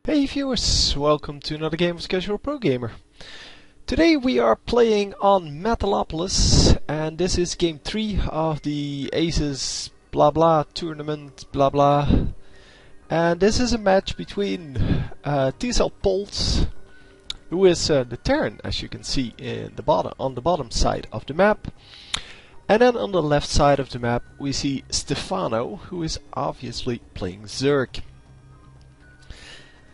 Hey viewers, welcome to another game of Casual Pro Gamer. Today we are playing on Metalopolis, and this is game 3 of the Asus blah blah tournament blah blah. And this is a match between TSLPolt, who is the Terran, as you can see in the on the bottom side of the map. And then on the left side of the map we see MStephano, who is obviously playing Zerg.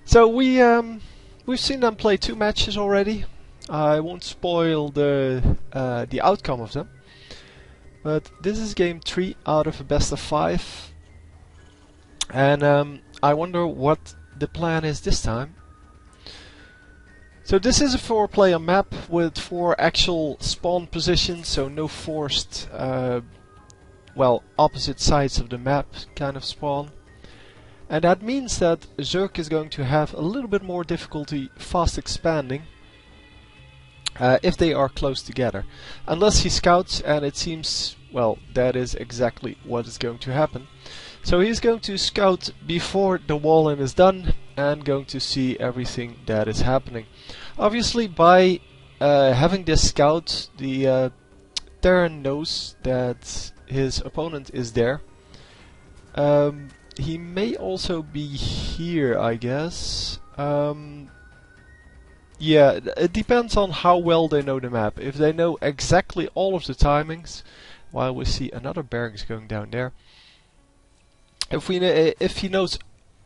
So we've seen them play 2 matches already. I won't spoil the outcome of them, but this is game 3 out of a best of 5, and I wonder what the plan is this time. So this is a 4-player map with 4 actual spawn positions, so no forced, well, opposite sides of the map kind of spawn. And that means that Zerg is going to have a little bit more difficulty fast expanding if they are close together. Unless he scouts, and it seems, well, that is exactly what is going to happen. So he's going to scout before the wall-in is done and going to see everything that is happening. Obviously by having this scout, the Terran knows that his opponent is there. He may also be here, I guess. Yeah, it depends on how well they know the map. If they know exactly all of the timings, while we see another barracks going down there. If he knows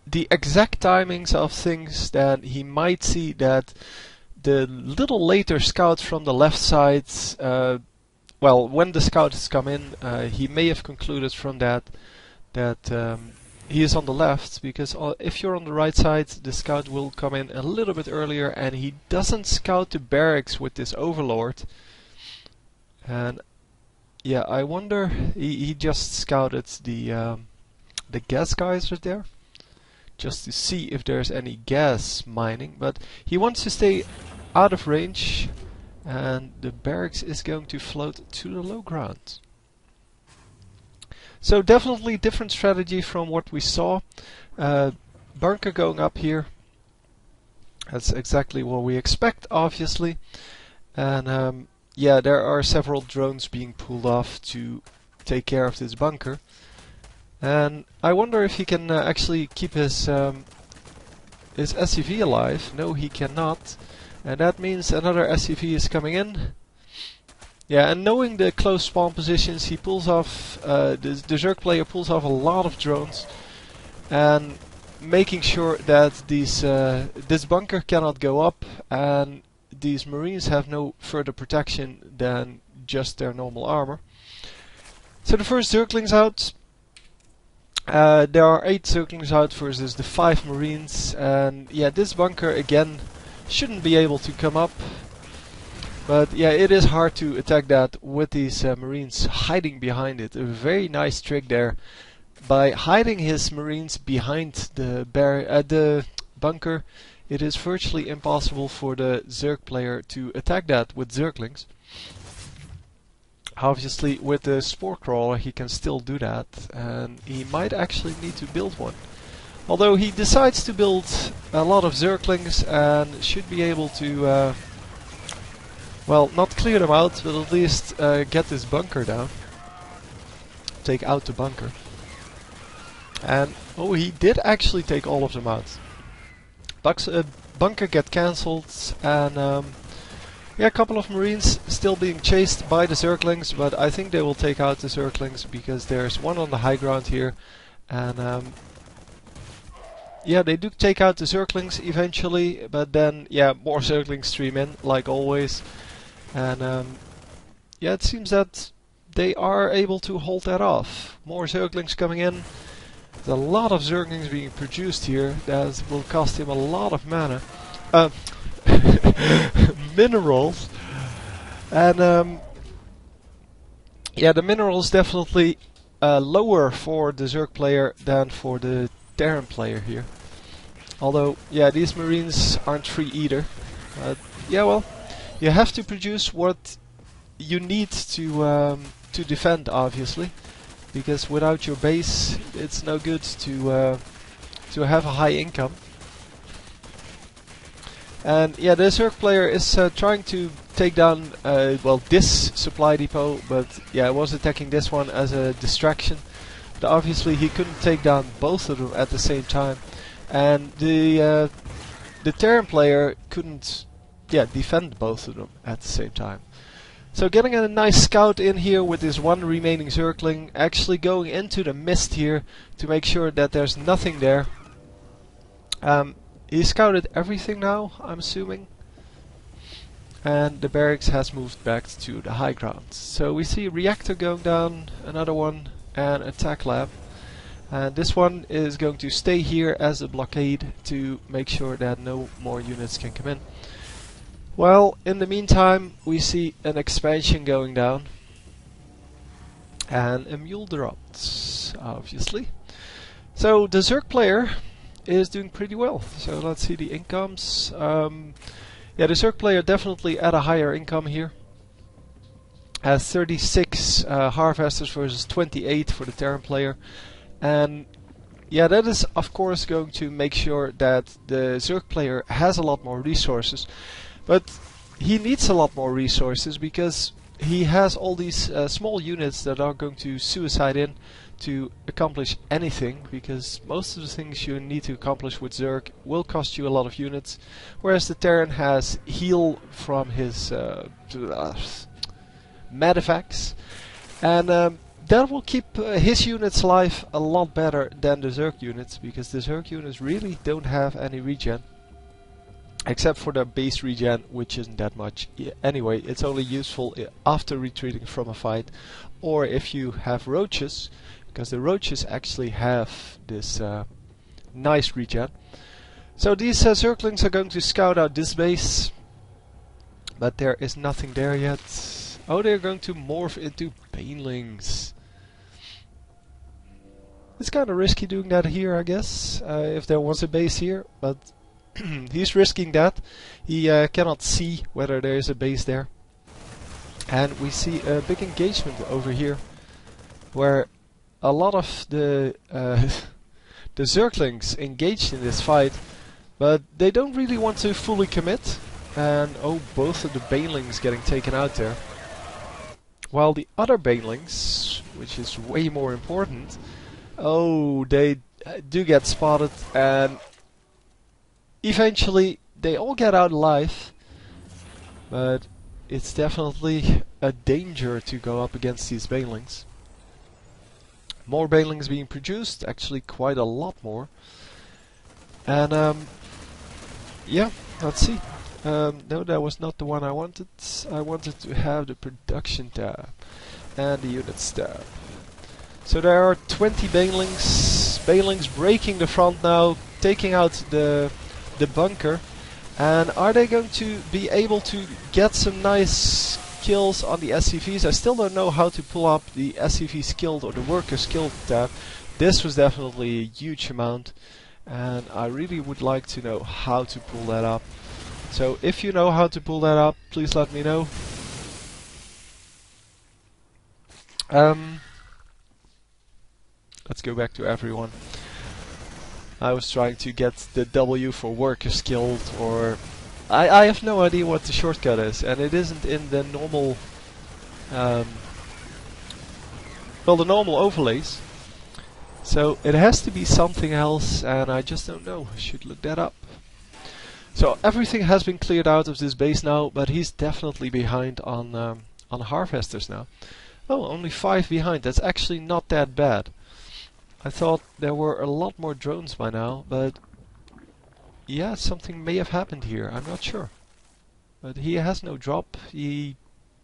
the exact timings of things, then he might see that the little later scout from the left side, well, when the scout has come in, he may have concluded from that he is on the left, because if you're on the right side, the scout will come in a little bit earlier, and he doesn't scout the barracks with this overlord. And yeah, I wonder, he just scouted the gas geyser there, just to see if there's any gas mining, but he wants to stay out of range, and the barracks is going to float to the low ground. So definitely different strategy from what we saw. Bunker going up here. That's exactly what we expect, obviously. And yeah, there are several drones being pulled off to take care of this bunker. And I wonder if he can actually keep his SCV alive. No, he cannot. And that means another SCV is coming in. Yeah, and knowing the close spawn positions, he pulls off, the Zerg player pulls off a lot of drones, and making sure that this bunker cannot go up, and these marines have no further protection than just their normal armor. So the first Zerglings out. There are 8 Zerglings out versus the 5 marines, and yeah, this bunker again shouldn't be able to come up. But yeah, it is hard to attack that with these marines hiding behind it. A very nice trick there. By hiding his marines behind the bunker, it is virtually impossible for the Zerg player to attack that with Zerglings. Obviously with the Spore Crawler he can still do that, and he might actually need to build one. Although he decides to build a lot of Zerglings and should be able to well, not clear them out, but at least get this bunker down. Take out the bunker. And, oh, he did actually take all of them out. Bunker get cancelled, and yeah, a couple of marines still being chased by the Zerglings, but I think they will take out the Zerglings, because there's one on the high ground here. And yeah, they do take out the Zerglings eventually, but then, yeah, more Zerglings stream in, like always. And yeah, it seems that they are able to hold that off. More Zerglings coming in. There's a lot of Zerglings being produced here. That will cost him a lot of mana. Minerals. And yeah, the minerals definitely lower for the Zerg player than for the Terran player here. Although, yeah, these marines aren't free either. Yeah, well, you have to produce what you need to defend, obviously, because without your base, it's no good to have a high income. And yeah, the Zerg player is trying to take down well, this supply depot, but yeah, I was attacking this one as a distraction. But obviously he couldn't take down both of them at the same time, and the Terran player couldn't defend both of them at the same time. So getting a nice scout in here with this one remaining Zergling, actually going into the mist here to make sure that there's nothing there. He scouted everything now, I'm assuming. And the barracks has moved back to the high ground. So we see a reactor going down, another one, and a attack lab. And this one is going to stay here as a blockade to make sure that no more units can come in. Well, in the meantime, we see an expansion going down. And a mule dropped, obviously. So the Zerg player is doing pretty well. So let's see the incomes. Yeah, the Zerg player definitely at a higher income here. Has 36 harvesters versus 28 for the Terran player. And yeah, that is of course going to make sure that the Zerg player has a lot more resources. But he needs a lot more resources because he has all these small units that are going to suicide in to accomplish anything, because most of the things you need to accomplish with Zerg will cost you a lot of units, whereas the Terran has heal from his medevacts, and that will keep his units alive a lot better than the Zerg units, because the Zerg units really don't have any regen, except for their base regen, which isn't that much. Anyway, it's only useful after retreating from a fight, or if you have roaches, because the roaches actually have this nice regen. So these Zerglings are going to scout out this base, but there is nothing there yet. Oh, they're going to morph into banelings. It's kind of risky doing that here, I guess, if there was a base here, but he's risking that. He cannot see whether there is a base there. And we see a big engagement over here, where a lot of the the Zerglings engaged in this fight, but they don't really want to fully commit. And oh, both of the banelings getting taken out there. While the other banelings, which is way more important, oh, they do get spotted, and eventually they all get out alive. But it's definitely a danger to go up against these banelings. More banelings being produced, actually quite a lot more. And yeah, let's see. No, that was not the one I wanted. I wanted to have the production tab and the units tab. So there are 20 banelings. Banelings breaking the front now, taking out the bunker. And are they going to be able to get some nice kills on the SCVs? I still don't know how to pull up the SCV skilled or the worker skilled tab. This was definitely a huge amount, and I really would like to know how to pull that up. So if you know how to pull that up, please let me know. Let's go back to everyone. I was trying to get the W for worker skilled, or I have no idea what the shortcut is, and it isn't in the normal well, the normal overlays. So it has to be something else, and I just don't know. I should look that up. So everything has been cleared out of this base now, but he's definitely behind on harvesters now. Oh, only 5 behind. That's actually not that bad. I thought there were a lot more drones by now, but yeah, something may have happened here. I'm not sure. But he has no drop. He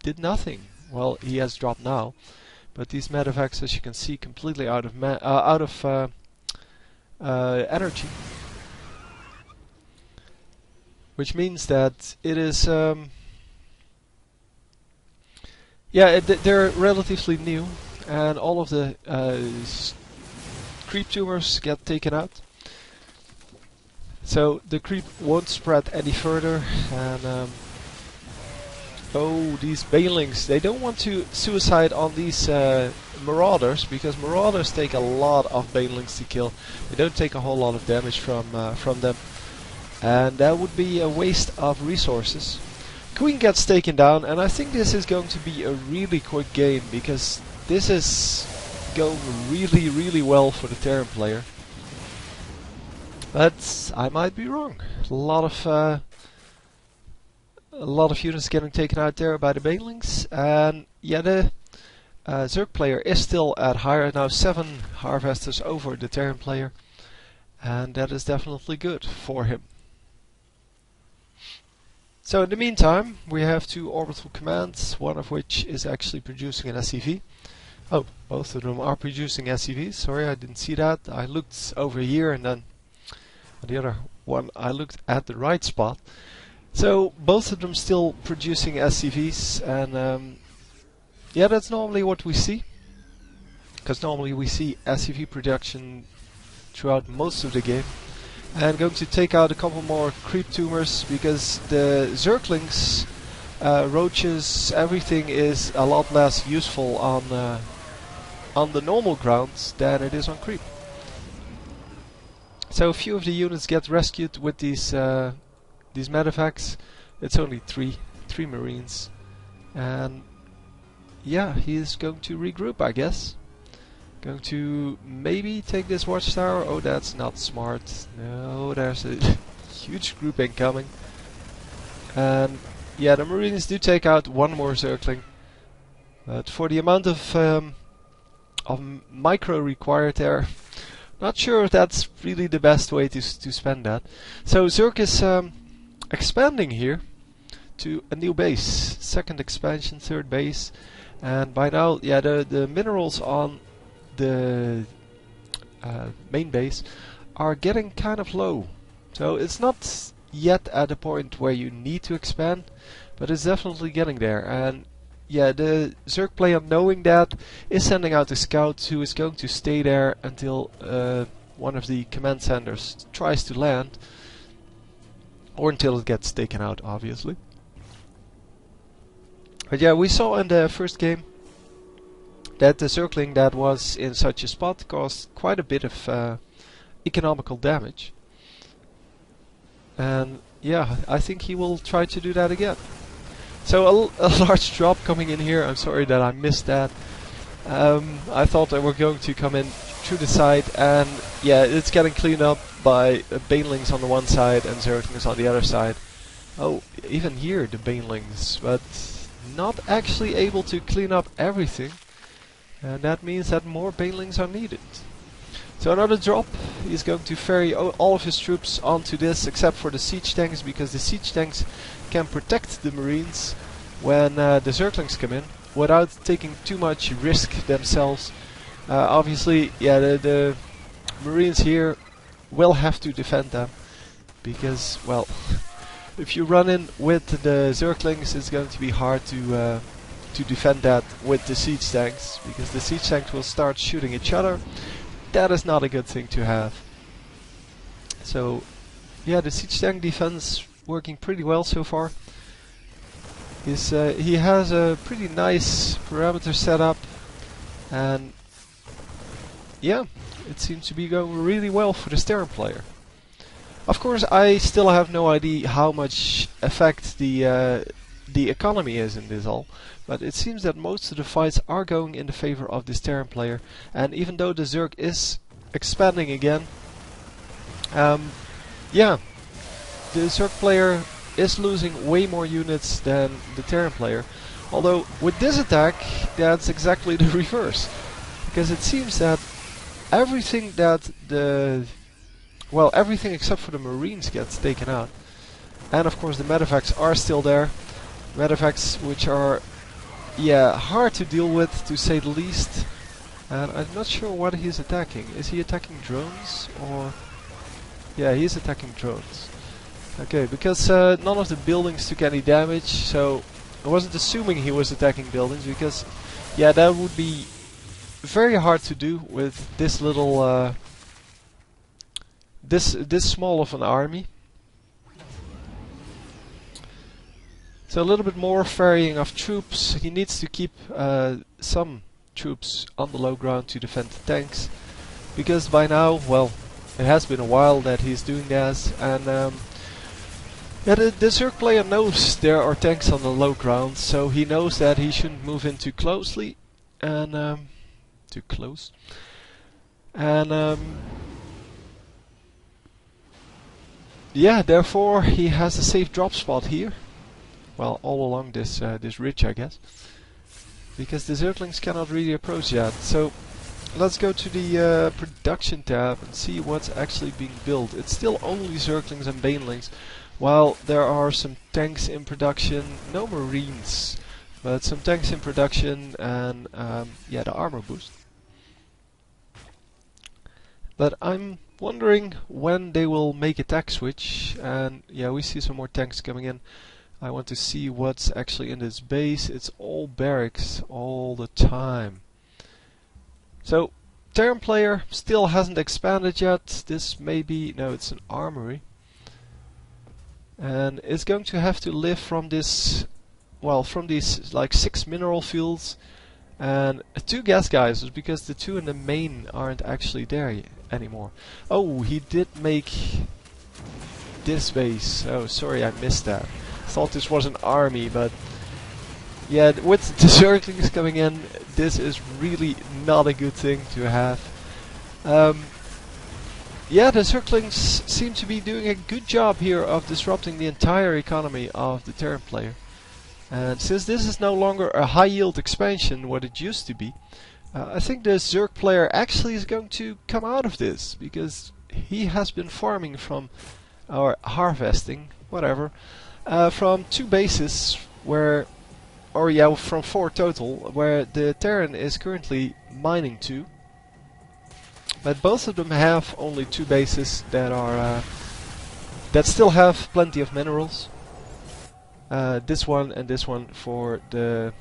did nothing. Well, he has dropped now, but these medevacts, as you can see, completely out of energy. Which means that it is yeah, they're relatively new, and all of the creep tumors get taken out. So the creep won't spread any further, and Oh, these banelings, they don't want to suicide on these marauders, because marauders take a lot of banelings to kill. They don't take a whole lot of damage from them, and that would be a waste of resources. Queen gets taken down, and I think this is going to be a really quick game, because this is going really well for the Terran player. But I might be wrong. A lot of units getting taken out there by the banelings, and yeah, the Zerg player is still at higher now, 7 harvesters over the Terran player, and that is definitely good for him. So in the meantime, we have 2 orbital commands, one of which is actually producing an SCV. Oh, both of them are producing SCVs. Sorry, I didn't see that. I looked over here, and then on the other one I looked at the right spot. So both of them still producing SCVs, and yeah, that's normally what we see, because normally we see SCV production throughout most of the game. And going to take out a couple more creep tumors, because the Zerglings, roaches, everything is a lot less useful on the normal grounds than it is on creep. So a few of the units get rescued with these medevacts. It's only three marines, and yeah, he's going to regroup, I guess. Going to maybe take this watchtower. Oh, that's not smart. No, there's a huge group incoming, and yeah, the marines do take out one more Zergling, but for the amount of micro required there, not sure if that's really the best way to spend that. So Zerg is expanding here to a new base, 2nd expansion, 3rd base, and by now, yeah, the minerals on the main base are getting kind of low. So it's not yet at the point where you need to expand, but it's definitely getting there. And yeah, the Zerg player, knowing that, is sending out a scout who is going to stay there until one of the command centers tries to land, or until it gets taken out, obviously. But yeah, we saw in the first game that the Zergling that was in such a spot caused quite a bit of economical damage. And yeah, I think he will try to do that again. So a large drop coming in here. I'm sorry that I missed that. I thought they were going to come in through the side, and yeah, it's getting cleaned up by banelings on the one side and Zerglings on the other side. Oh, even here the banelings, but not actually able to clean up everything, and that means that more banelings are needed. So another drop. He's going to ferry all of his troops onto this, except for the siege tanks, because the siege tanks can protect the marines when the Zerglings come in without taking too much risk themselves. Obviously, yeah, the marines here will have to defend them, because, well, if you run in with the Zerglings, it's going to be hard to defend that with the siege tanks, because the siege tanks will start shooting each other. That is not a good thing to have. So yeah, the siege tank defense working pretty well so far. He has a pretty nice parameter setup, and yeah, it seems to be going really well for the Terran player. Of course, I still have no idea how much effect the economy is in this all, but it seems that most of the fights are going in the favor of this Terran player, and even though the Zerg is expanding again, yeah, the Zerg player is losing way more units than the Terran player. Although with this attack, that's exactly the reverse, because it seems that everything that everything except for the marines gets taken out, and of course the medevacts are still there. Medevacts which are, yeah, hard to deal with, to say the least. And I'm not sure what he's attacking. Is he attacking drones, or? Yeah, he's attacking drones. Okay, because none of the buildings took any damage, so I wasn't assuming he was attacking buildings, because yeah, that would be very hard to do with this little this small of an army. So a little bit more ferrying of troops. He needs to keep some troops on the low ground to defend the tanks, because by now, well, it has been a while that he's doing that, and yeah, the Zerg player knows there are tanks on the low ground, so he knows that he shouldn't move in too closely, and too close, and yeah, therefore he has a safe drop spot here. Well, all along this this ridge, I guess, because the Zerglings cannot really approach yet. So let's go to the production tab and see what's actually being built. It's still only Zerglings and Banelings, while there are some tanks in production, no Marines, but some tanks in production, and yeah, the armor boost. But I'm wondering when they will make a tech switch, and yeah, we see some more tanks coming in. I want to see what's actually in this base. It's all barracks all the time. So, Terran player still hasn't expanded yet. This may be... no, it's an armory. And it's going to have to live from this... well, from these like 6 mineral fields and 2 gas geysers, because the 2 in the main aren't actually there anymore. Oh, he did make this base. Oh, sorry, I missed that. Thought this was an army, but yeah, with the Zerglings coming in, this is really not a good thing to have. Yeah, the Zerglings seem to be doing a good job here of disrupting the entire economy of the Terran player. And since this is no longer a high yield expansion, what it used to be, I think the Zerg player actually is going to come out of this, because he has been farming from, or harvesting, whatever, from 2 bases where, or yeah, from 4 total, where the Terran is currently mining 2. But both of them have only 2 bases that are that still have plenty of minerals. This one and this one for the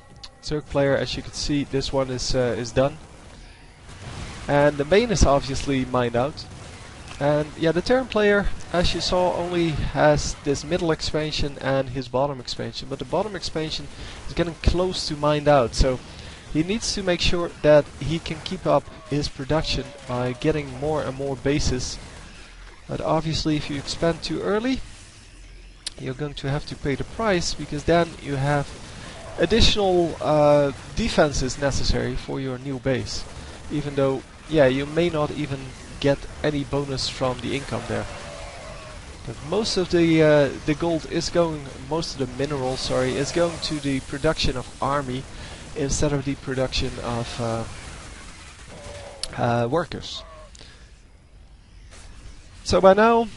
Zerg player. As you can see, this one is done, and the main is obviously mined out. And yeah, the Terran player, as you saw, only has this middle expansion and his bottom expansion, but the bottom expansion is getting close to mined out, so he needs to make sure that he can keep up his production by getting more and more bases. But obviously if you expand too early, you're going to have to pay the price, because then you have additional defenses necessary for your new base, even though, yeah, you may not even get any bonus from the income there. But most of the gold is going, most of the minerals, sorry, is going to the production of army instead of the production of workers. So by now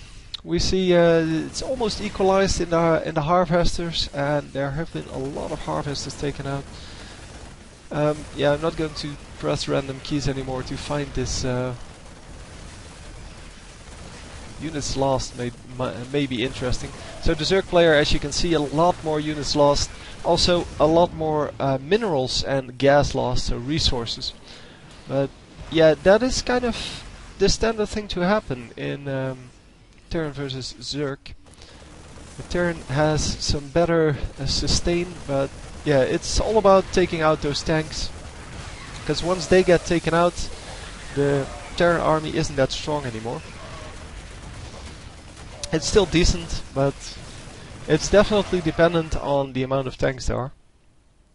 we see it's almost equalized in the harvesters, and there have been a lot of harvesters taken out. Yeah, I'm not going to press random keys anymore to find this. Units lost may be interesting. So the Zerg player, as you can see, a lot more units lost. Also a lot more minerals and gas lost, so resources. But yeah, that is kind of the standard thing to happen in Terran versus Zerg. The Terran has some better sustain, but yeah, it's all about taking out those tanks. Because once they get taken out, the Terran army isn't that strong anymore. It's still decent, but it's definitely dependent on the amount of tanks there are.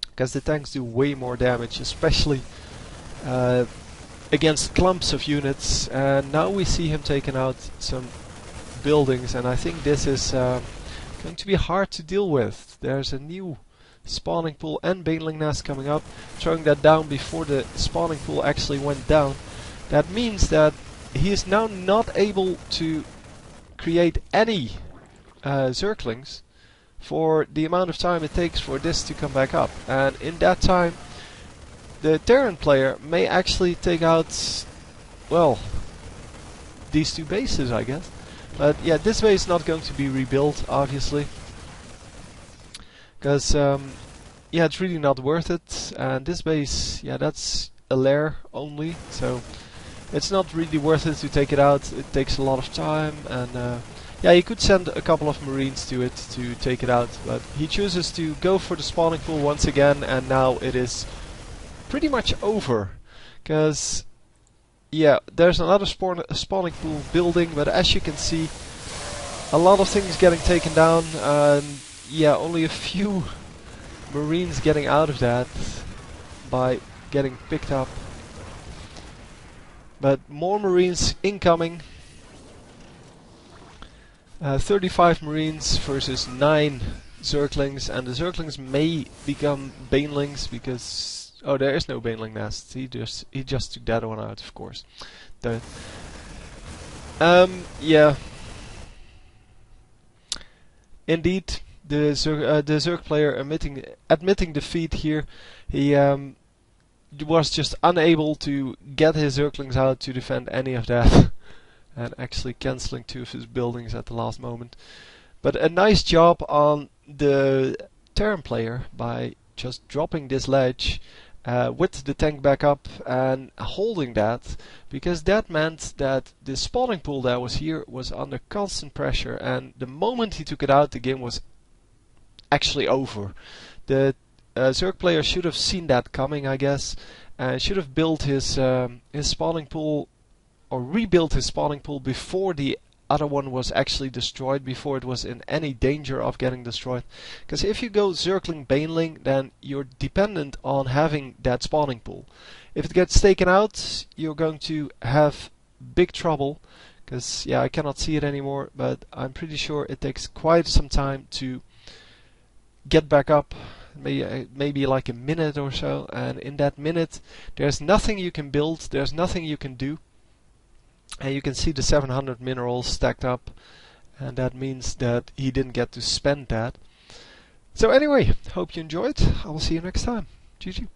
Because the tanks do way more damage, especially against clumps of units. And now we see him taking out some buildings, and I think this is going to be hard to deal with. There's a new spawning pool and baneling nest coming up. Throwing that down before the spawning pool actually went down. That means that he is now not able to create any Zerglings for the amount of time it takes for this to come back up. And in that time, the Terran player may actually take out, well, these 2 bases, I guess. But yeah, this base is not going to be rebuilt, obviously, because yeah, it's really not worth it. And this base, yeah, that's a lair only, so it's not really worth it to take it out. It takes a lot of time, and Yeah, he could send a couple of marines to it to take it out, but he chooses to go for the spawning pool once again, and now it is pretty much over. Because, yeah, there's another spawning pool building, but as you can see, a lot of things getting taken down, and yeah, only a few marines getting out of that by getting picked up. But more marines incoming. 35 marines versus 9 Zerglings, and the Zerglings may become banelings because there is no baneling nest. He just took that one out, of course. Yeah. Indeed, the Zerg player admitting defeat here. He was just unable to get his Zerglings out to defend any of that. And actually cancelling 2 of his buildings at the last moment. But a nice job on the Terran player by just dropping this ledge with the tank back up and holding that, because that meant that the spawning pool that was here was under constant pressure, and the moment he took it out, the game was actually over. The Zerg player should have seen that coming, I guess, and should have built his spawning pool, or rebuilt his spawning pool before the other one was actually destroyed, before it was in any danger of getting destroyed. Because if you go Zergling Baneling, then you're dependent on having that spawning pool. If it gets taken out, you're going to have big trouble. Because, yeah, I cannot see it anymore, but I'm pretty sure it takes quite some time to get back up. Maybe like a minute or so, and in that minute there's nothing you can build, there's nothing you can do. And you can see the 700 minerals stacked up, and that means that he didn't get to spend that. So anyway, hope you enjoyed. I will see you next time. GG.